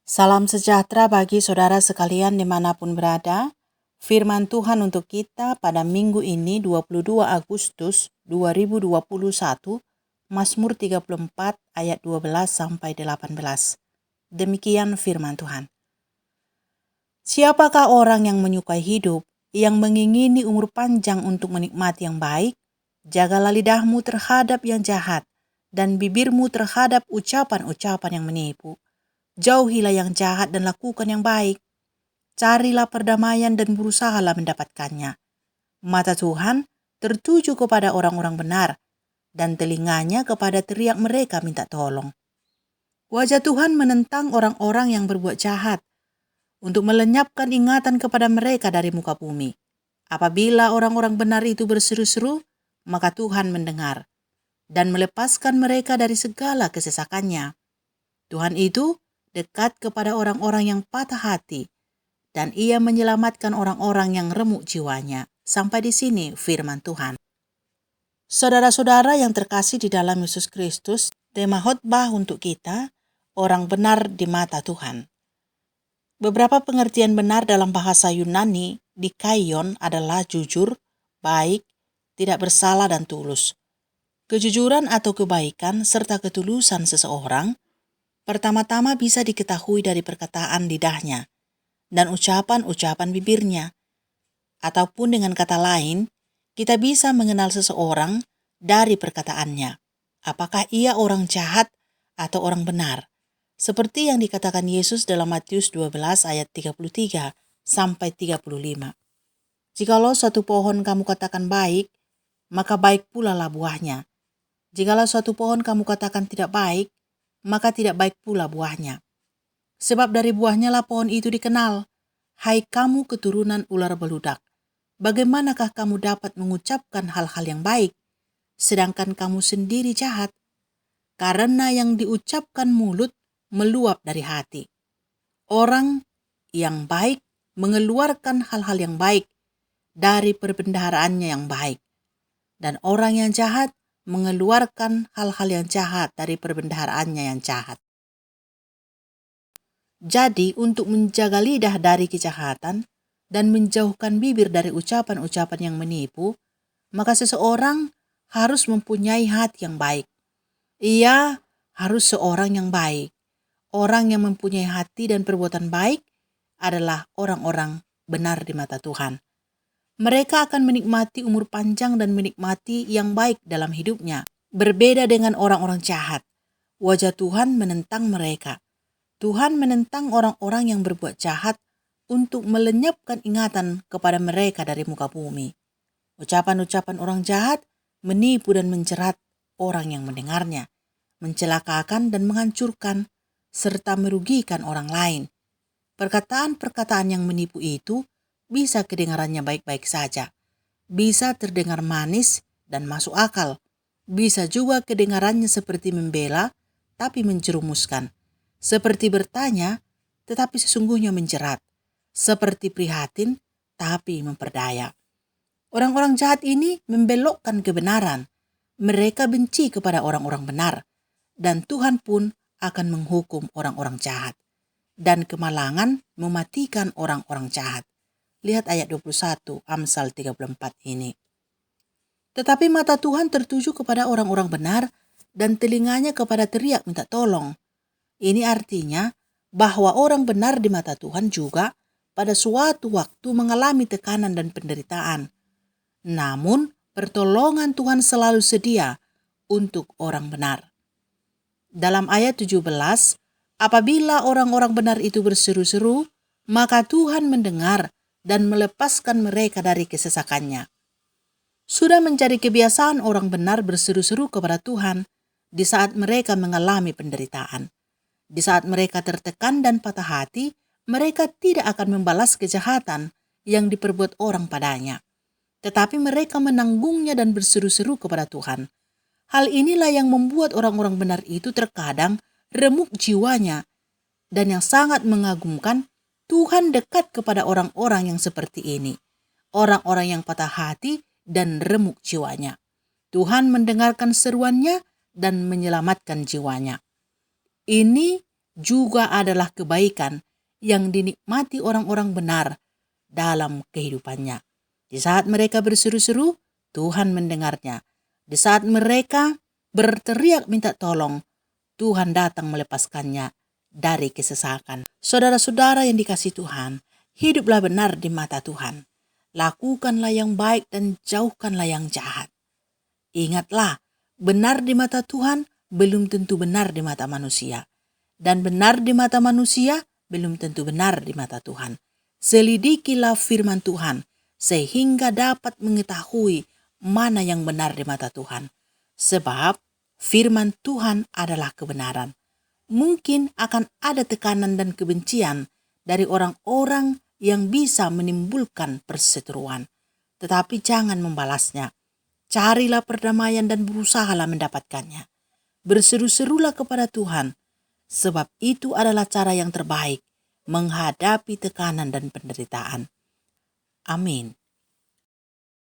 Salam sejahtera bagi saudara sekalian dimanapun berada. Firman Tuhan untuk kita pada minggu ini 22 Agustus 2021, Mazmur 34 ayat 12 sampai 18. Demikian firman Tuhan. Siapakah orang yang menyukai hidup, yang mengingini umur panjang untuk menikmati yang baik? Jagalah lidahmu terhadap yang jahat, dan bibirmu terhadap ucapan-ucapan yang menipu. Jauhilah yang jahat dan lakukan yang baik. Carilah perdamaian dan berusahalah mendapatkannya. Mata Tuhan tertuju kepada orang-orang benar, dan telinganya kepada teriak mereka minta tolong. Wajah Tuhan menentang orang-orang yang berbuat jahat, untuk melenyapkan ingatan kepada mereka dari muka bumi. Apabila orang-orang benar itu berseru-seru, maka Tuhan mendengar, dan melepaskan mereka dari segala kesesakannya. Tuhan itu dekat kepada orang-orang yang patah hati, dan ia menyelamatkan orang-orang yang remuk jiwanya. Sampai di sini firman Tuhan. Saudara-saudara yang terkasih di dalam Yesus Kristus, tema khotbah untuk kita, orang benar di mata Tuhan. Beberapa pengertian benar dalam bahasa Yunani dikaion adalah jujur, baik, tidak bersalah dan tulus. Kejujuran atau kebaikan serta ketulusan seseorang pertama-tama bisa diketahui dari perkataan lidahnya dan ucapan-ucapan bibirnya. Ataupun dengan kata lain, kita bisa mengenal seseorang dari perkataannya. Apakah ia orang jahat atau orang benar? Seperti yang dikatakan Yesus dalam Matius 12 ayat 33 sampai 35. Jikalau suatu pohon kamu katakan baik, maka baik pula lah buahnya. Jikalau suatu pohon kamu katakan tidak baik, maka tidak baik pula buahnya. Sebab dari buahnya lah pohon itu dikenal. Hai kamu keturunan ular beludak, bagaimanakah kamu dapat mengucapkan hal-hal yang baik, sedangkan kamu sendiri jahat? Karena yang diucapkan mulut meluap dari hati. Orang yang baik mengeluarkan hal-hal yang baik dari perbendaharaannya yang baik, dan orang yang jahat mengeluarkan hal-hal yang jahat dari perbendaharaannya yang jahat. Jadi, untuk menjaga lidah dari kejahatan dan menjauhkan bibir dari ucapan-ucapan yang menipu, maka seseorang harus mempunyai hati yang baik. Ia harus seorang yang baik. Orang yang mempunyai hati dan perbuatan baik adalah orang-orang benar di mata Tuhan. Mereka akan menikmati umur panjang dan menikmati yang baik dalam hidupnya. Berbeda dengan orang-orang jahat, wajah Tuhan menentang mereka. Tuhan menentang orang-orang yang berbuat jahat untuk melenyapkan ingatan kepada mereka dari muka bumi. Ucapan-ucapan orang jahat menipu dan menjerat orang yang mendengarnya, mencelakakan dan menghancurkan, serta merugikan orang lain. Perkataan-perkataan yang menipu itu bisa kedengarannya baik-baik saja, bisa terdengar manis dan masuk akal, bisa juga kedengarannya seperti membela tapi menjerumuskan, seperti bertanya tetapi sesungguhnya menjerat, seperti prihatin tapi memperdaya. Orang-orang jahat ini membelokkan kebenaran. Mereka benci kepada orang-orang benar, dan Tuhan pun akan menghukum orang-orang jahat, dan kemalangan mematikan orang-orang jahat. Lihat ayat 21 Amsal 34 ini. Tetapi mata Tuhan tertuju kepada orang-orang benar, dan telinganya kepada teriak minta tolong. Ini artinya bahwa orang benar di mata Tuhan juga pada suatu waktu mengalami tekanan dan penderitaan. Namun, pertolongan Tuhan selalu sedia untuk orang benar. Dalam ayat 17, apabila orang-orang benar itu berseru-seru, maka Tuhan mendengar dan melepaskan mereka dari kesesakannya. Sudah menjadi kebiasaan orang benar berseru-seru kepada Tuhan di saat mereka mengalami penderitaan. Di saat mereka tertekan dan patah hati, mereka tidak akan membalas kejahatan yang diperbuat orang padanya. Tetapi mereka menanggungnya dan berseru-seru kepada Tuhan. Hal inilah yang membuat orang-orang benar itu terkadang remuk jiwanya. Dan yang sangat mengagumkan, Tuhan dekat kepada orang-orang yang seperti ini. Orang-orang yang patah hati dan remuk jiwanya. Tuhan mendengarkan seruannya dan menyelamatkan jiwanya. Ini juga adalah kebaikan yang dinikmati orang-orang benar dalam kehidupannya. Di saat mereka berseru-seru, Tuhan mendengarnya. Di saat mereka berteriak minta tolong, Tuhan datang melepaskannya dari kesesakan. Saudara-saudara yang dikasihi Tuhan, hiduplah benar di mata Tuhan. Lakukanlah yang baik dan jauhkanlah yang jahat. Ingatlah, benar di mata Tuhan belum tentu benar di mata manusia. Dan benar di mata manusia belum tentu benar di mata Tuhan. Selidikilah firman Tuhan sehingga dapat mengetahui mana yang benar di mata Tuhan. Sebab firman Tuhan adalah kebenaran. Mungkin akan ada tekanan dan kebencian dari orang-orang yang bisa menimbulkan perseteruan. Tetapi jangan membalasnya. Carilah perdamaian dan berusahalah mendapatkannya. Berseru-serulah kepada Tuhan, sebab itu adalah cara yang terbaik menghadapi tekanan dan penderitaan. Amin.